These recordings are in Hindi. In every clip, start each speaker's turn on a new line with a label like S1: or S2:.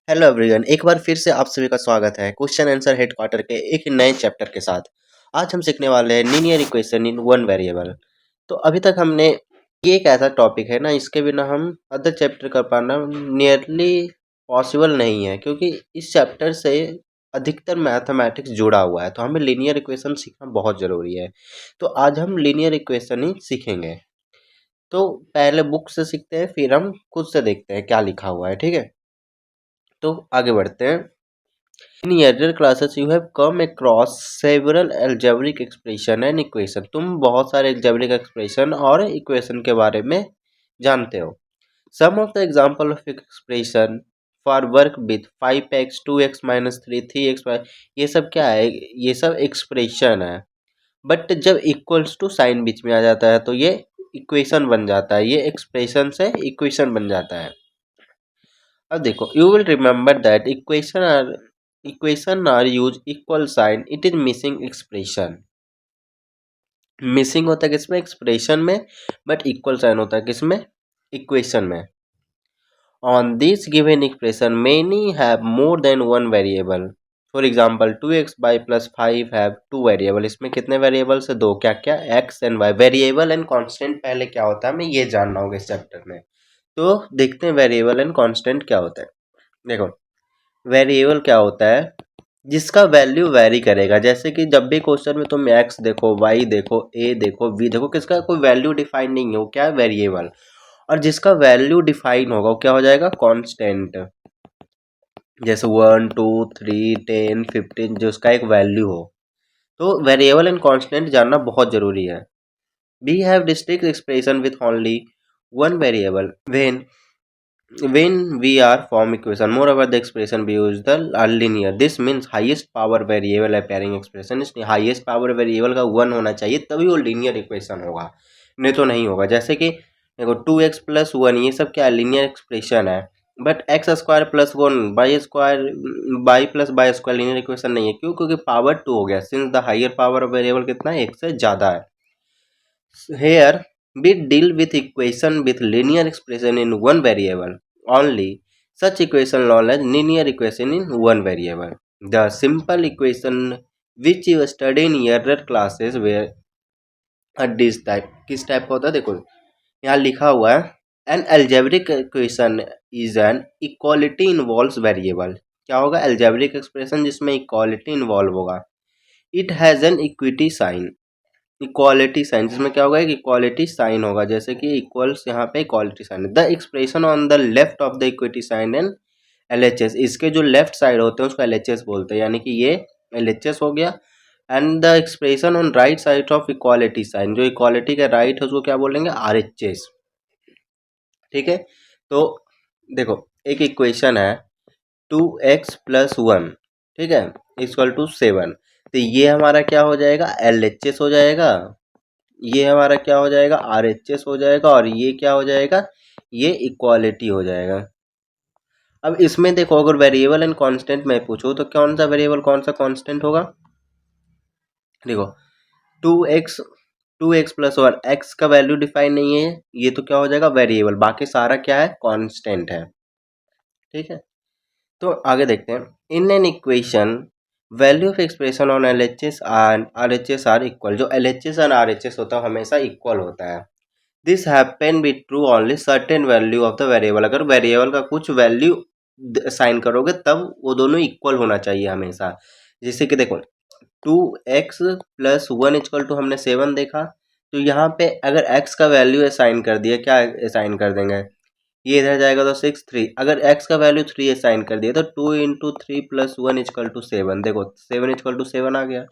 S1: हेलो एवरीवन, एक बार फिर से आप सभी का स्वागत है क्वेश्चन आंसर हेडक्वार्टर के एक नए चैप्टर के साथ। आज हम सीखने वाले हैं linear equation in one variable. तो अभी तक हमने ये एक ऐसा टॉपिक है ना, इसके बिना हम अदर चैप्टर कर पाना नियरली पॉसिबल नहीं है, क्योंकि इस चैप्टर से अधिकतर मैथमेटिक्स जुड़ा हुआ है, तो हमें लीनियर इक्वेशन सीखना बहुत ज़रूरी है। तो आज हम लीनियर इक्वेशन ही सीखेंगे। तो पहले बुक से सीखते हैं, फिर हम खुद से देखते हैं क्या लिखा हुआ है, ठीक है। तो आगे बढ़ते हैं। In earlier classes you have come across several algebraic expression and equation। तुम बहुत सारे algebraic expression और equation के बारे में जानते हो। Some of the example of expression for work with 5x 2x minus 3 3x ये सब क्या है? ये सब expression है, बट जब इक्वल्स टू साइन बीच में आ जाता है तो ये इक्वेशन बन जाता है, ये एक्सप्रेशन से इक्वेशन बन जाता है। अब देखो, you will remember that equation are use equal sign, it is missing expression. Missing होता है किसमें? एक्सप्रेशन में, बट इक्वल साइन होता है किसमें? इक्वेशन में। On this given expression many have more than one variable. For example 2x/+5 have two variable. इसमें कितने वेरिएबल से? दो। क्या क्या? x and y। Variable and constant पहले क्या होता है हमें ये जानना होगा इस चैप्टर में। तो देखते हैं वेरिएबल एंड कांस्टेंट क्या होता है। देखो, वेरिएबल क्या होता है? जिसका वैल्यू वेरी करेगा। जैसे कि जब भी क्वेश्चन में तुम x देखो, y देखो, a देखो, v देखो, किसका कोई वैल्यू डिफाइन नहीं है, वो क्या है? वेरिएबल। और जिसका वैल्यू डिफाइन होगा वो क्या हो जाएगा? कांस्टेंट। जैसे 1 2 3 10 15 जो उसका एक वैल्यू हो। तो वेरिएबल एंड कांस्टेंट जानना बहुत जरूरी है। We have district expression with only one variable when we are form equation, moreover the expression we use the are linear. This means highest power variable appearing expression is highest power variable का 1 होना चाहिए, तभी वो linear equation होगा, नहीं तो नहीं होगा। जैसे कि देखो 2x+1 ये सब क्या है? linear expression है। But x² + 1 y² linear equation नहीं है। क्यों? क्योंकि पावर 2 हो गया, since the higher power of variable कितना है? 1 से ज़्यादा है। Here we deal with equation with linear expression in one variable only. Such equation known as linear equation in one variable. The simple equation which you study in earlier classes were this type। किस टाइप का होता है? देखो यहाँ लिखा हुआ है, an algebraic equation is an equality involves variable। क्या होगा? algebraic expression जिसमें equality involve होगा। It has an equity sign। Equality sign, जिसमें क्या होगा? एक इक्वालिटी साइन होगा। जैसे कि इक्वल्स, यहाँ पे इक्वालिटी साइन है। The expression on the left of the equity sign and LHS। इसके जो लेफ्ट साइड होते हैं उसको LHS बोलते हैं, यानी कि ये LHS हो गया। And the expression on right side of equality sign, जो इक्वालिटी का राइट है उसको क्या बोलेंगे? RHS। ठीक है। तो देखो, एक इक्वेशन है 2x+1, ठीक है, इक्वल टू 7। तो ये हमारा क्या हो जाएगा? LHS हो जाएगा। ये हमारा क्या हो जाएगा? RHS हो जाएगा। और ये क्या हो जाएगा? ये इक्वालिटी हो जाएगा। अब इसमें देखो, अगर वेरिएबल एंड कांस्टेंट मैं पूछूं तो कौन सा वेरिएबल कौन सा कांस्टेंट होगा? देखो 2x+1, x का वैल्यू डिफाइन नहीं है, ये तो क्या हो जाएगा? वेरिएबल। बाकी सारा क्या है? कांस्टेंट है। ठीक है। तो आगे देखते हैं। In an equation value of expression on LHS and RHS are equal. जो LHS एंड RHS होता है हमेशा इक्वल होता है। This happen be true only certain value of the variable. अगर वेरिएबल का कुछ वैल्यू साइन करोगे तब वो दोनों इक्वल होना चाहिए हमेशा। जैसे कि देखो 2x+1 इक्वल टू हमने 7 देखा, तो यहाँ पे अगर x का वैल्यू असाइन कर दिया, क्या असाइन कर देंगे? ये इधर जाएगा तो 6 3। अगर x का वैल्यू 3 असाइन कर दिया तो 2 × 3 + 1 इक्वल टू 7। देखो 7 इक्वल टू 7 आ गया।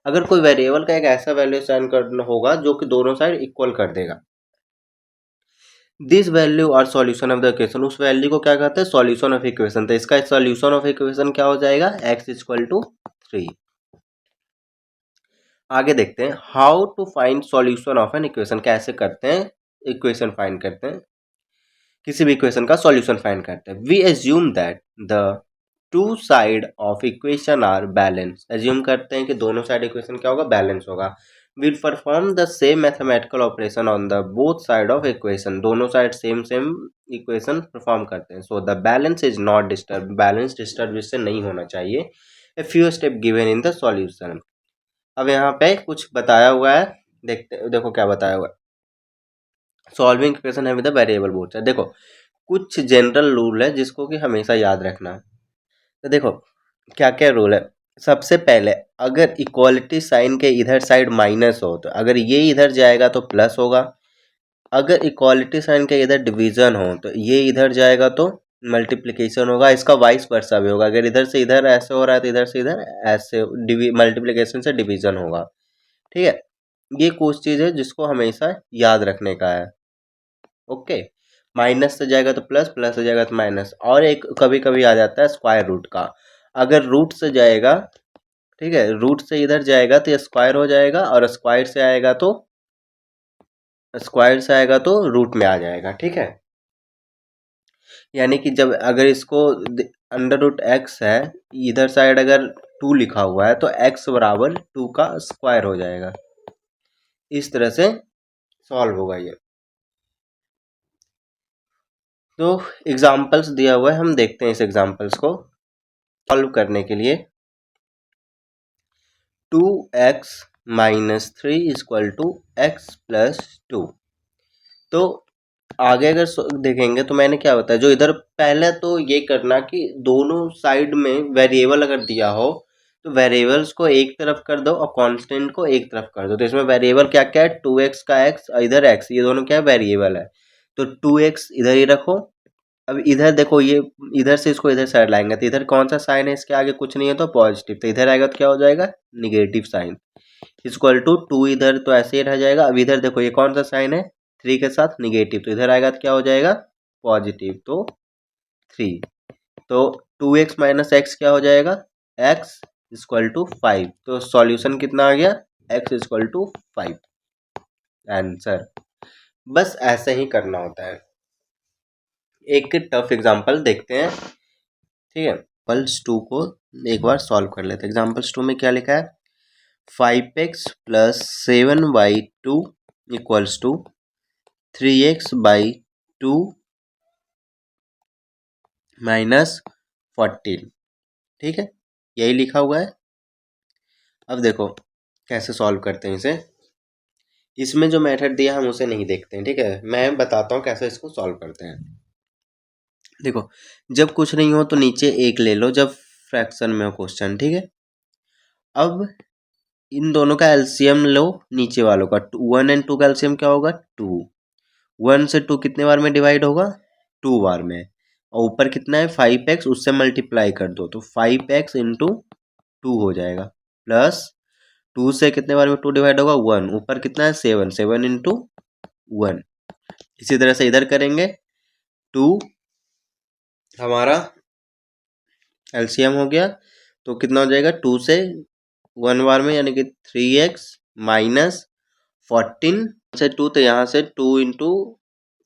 S1: अगर कोई वेरिएबल का एक ऐसा वैल्यू असाइन करना होगा जो कि दोनों साइड इक्वल कर देगा। This value are solution of the equation, उस वैल्यू को क्या कहते हैं? Solution of equation. तो इसका सॉल्यूशन ऑफ इक्वेशन क्या हो जाएगा? x equal to 3। आगे देखते हैं how to find solution of an equation. कैसे करते हैं? इक्वेशन फाइंड करते हैं, किसी भी इक्वेशन का सॉल्यूशन फाइंड करते हैं। We assume that the two side of equation are balance. Assume करते हैं कि दोनों साइड इक्वेशन क्या होगा? बैलेंस होगा। Will perform the same mathematical operation on the both side of equation, दोनों side same same equation perform करते हैं। So the balance is not disturb, balance disturb इससे नहीं होना चाहिए। A few step given in the solution. अब यहाँ पे कुछ बताया हुआ है, देखो क्या बताया हुआ है। सॉल्विंग इक्वेशन है with the variable both side. देखो कुछ जनरल रूल है जिसको कि हमेशा याद रखना है। तो देखो क्या क्या रूल है। सबसे पहले अगर इक्वालिटी साइन के इधर साइड माइनस हो तो अगर ये इधर जाएगा तो प्लस होगा। अगर इक्वालिटी साइन के इधर डिवीजन हो तो ये इधर जाएगा तो मल्टीप्लिकेशन होगा। इसका वाइस वर्सा भी होगा, अगर इधर से इधर ऐसे हो रहा है तो इधर से इधर ऐसे मल्टीप्लिकेशन से डिवीजन होगा। ठीक है, ये कुछ चीज़ है जिसको हमेशा याद रखने का है। ओके, माइनस से जाएगा तो प्लस, प्लस से जाएगा तो माइनस। और एक कभी कभी आ जाता है स्क्वायर रूट का। अगर रूट से जाएगा, ठीक है, रूट से इधर जाएगा तो ये स्क्वायर हो जाएगा, और स्क्वायर से आएगा तो रूट में आ जाएगा। ठीक है, यानी कि जब अगर इसको अंडर रूट एक्स है, इधर साइड अगर 2 लिखा हुआ है तो x बराबर 2 का स्क्वायर हो जाएगा। इस तरह से सॉल्व होगा ये। तो एग्जाम्पल्स दिया हुआ है, हम देखते हैं इस एग्जाम्पल्स को सॉल्व करने के लिए। 2x minus 3 equal to x plus 2। तो आगे अगर देखेंगे तो मैंने क्या बताया, जो इधर पहले तो ये करना कि दोनों साइड में वेरिएबल अगर दिया हो तो वेरिएबल्स को एक तरफ कर दो और कांस्टेंट को एक तरफ कर दो। तो इसमें वेरिएबल क्या क्या है, 2x का x और इधर x, ये दोनों क्या है, वेरिएबल है। तो 2x इधर ही रखो। अब इधर देखो, ये इधर से इसको इधर साइड लाएंगे तो इधर कौन सा साइन है, इसके आगे कुछ नहीं है तो पॉजिटिव, तो इधर आएगा तो क्या हो जाएगा, निगेटिव साइन। इक्वल टू 2 इधर तो ऐसे ही रह जाएगा। अब इधर देखो ये कौन सा साइन है, 3 के साथ निगेटिव, तो इधर आएगा तो क्या हो जाएगा, पॉजिटिव, तो 3। तो 2x माइनस एक्स क्या हो जाएगा, x इक्वल टू 5। तो सॉल्यूशन कितना आ गया, x इक्वल टू 5 आंसर। बस ऐसे ही करना होता है। एक टफ एग्जांपल देखते हैं, ठीक है। पल्स 2 को एक बार सॉल्व कर लेते हैं। एग्जांपल्स 2 में क्या लिखा है, 5x plus 7y2 equals to 3x/2 minus 14। ठीक है, यही लिखा हुआ है। अब देखो कैसे सॉल्व करते हैं इसे। इसमें जो मेथड दिया हम उसे नहीं देखते हैं, ठीक है, मैं बताता हूँ कैसे इसको सॉल्व करते हैं। देखो जब कुछ नहीं हो तो नीचे एक ले लो, जब फ्रैक्शन में हो क्वेश्चन, ठीक है। अब इन दोनों का एलसीएम लो, नीचे वालों का। 1 और 2 का एलसीएम क्या होगा, 2। 1 से 2 कितने बार में डिवाइड होगा, 2 बार में। और ऊपर कितना है, 5x, उससे मल्टीप्लाई कर दो तो 5x इंटू 2 हो जाएगा। प्लस 2 से कितने बार में 2 डिवाइड होगा, 1। ऊपर कितना है, 7, 7 इंटू 1। इसी तरह से इधर करेंगे। 2 हमारा एलसीएम हो गया तो कितना हो जाएगा, 2 से 1 बार में, यानी कि 3x माइनस 14 से 2, तो यहाँ से 2 इंटू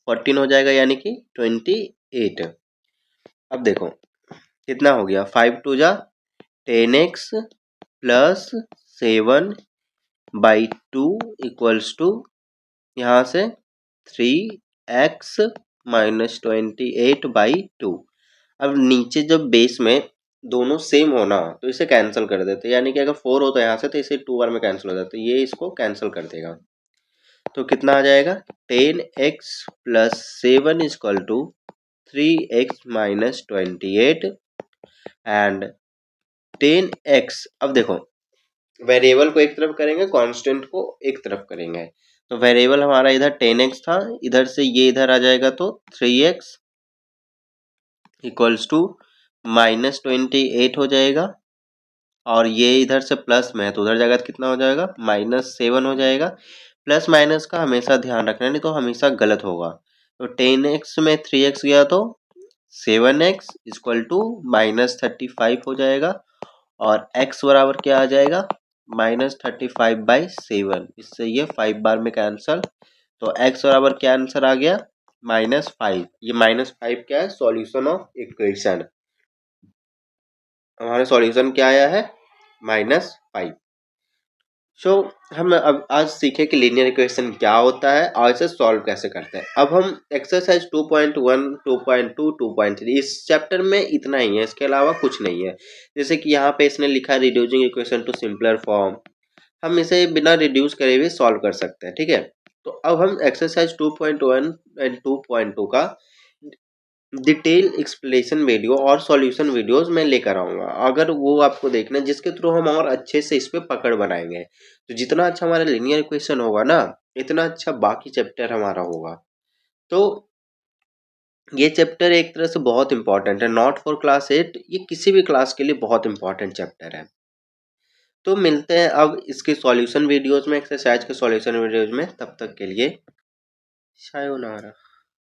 S1: 14 हो जाएगा, यानी कि 28। अब देखो कितना हो गया, 5 2 जा 10x प्लस 7/2 इक्वल्स टू यहाँ से 3x माइनस 28/2। अब नीचे जब बेस में दोनों सेम होना तो इसे कैंसिल कर देते, यानी कि अगर 4 हो तो यहाँ से तो इसे 2 बार में कैंसिल हो जाता, तो ये इसको कैंसिल कर देगा। तो कितना आ जाएगा, 10x plus 7 equal to 3x minus 28 and 10x। अब देखो वेरिएबल को एक तरफ करेंगे, कांस्टेंट को एक तरफ करेंगे। तो वेरिएबल हमारा इधर 10x था, इधर से ये इधर आ जाएगा तो 3x इक्वल्स टू माइनस 28 हो जाएगा। और ये इधर से प्लस में है तो उधर जाएगा तो कितना हो जाएगा, -7 हो जाएगा। प्लस माइनस का हमेशा ध्यान रखना, नहीं तो हमेशा गलत होगा। तो 10x में 3x गया तो 7x इक्वल टू -35 हो जाएगा। और x बराबर क्या आ जाएगा, -35/7। इससे ये 5 बार में कैंसल, तो x बराबर क्या आंसर आ गया, -5। ये -5 क्या है, सॉल्यूशन ऑफ इक्वेशन। हमारा सॉल्यूशन क्या आया है, -5। सो हम अब आज सीखे कि लीनियर इक्वेशन क्या होता है और इसे सॉल्व कैसे करते हैं। अब हम एक्सरसाइज 2.1, 2.2, 2.3 इस चैप्टर में इतना ही है, इसके अलावा कुछ नहीं है। जैसे कि यहाँ पे इसने लिखा है reducing equation two simpler form, हम इसे बिना रिड्यूस करे हुए सॉल्व कर सकते हैं, ठीक है। तो अब हम एक्सरसाइज 2.1 एंड 2.2 का डिटेल एक्सप्लेनेशन वीडियो और सॉल्यूशन वीडियोस मैं लेकर आऊँगा। अगर वो आपको देखना है जिसके थ्रू हम और अच्छे से इस पे पकड़ बनाएँगे। तो जितना अच्छा हमारा लीनियर इक्वेशन होगा ना, इतना अच्छा बाकी चैप्टर हमारा होगा। तो ये चैप्टर एक तरह से बहुत इंपॉर्टेंट है, नॉट फॉर क्लास 8, ये किसी भी क्लास के लिए बहुत इंपॉर्टेंट चैप्टर है। तो मिलते हैं अब इसके सॉल्यूशन वीडियोस में, एक्सरसाइज के सॉल्यूशन वीडियोस में। तब तक के लिए सायोनारा।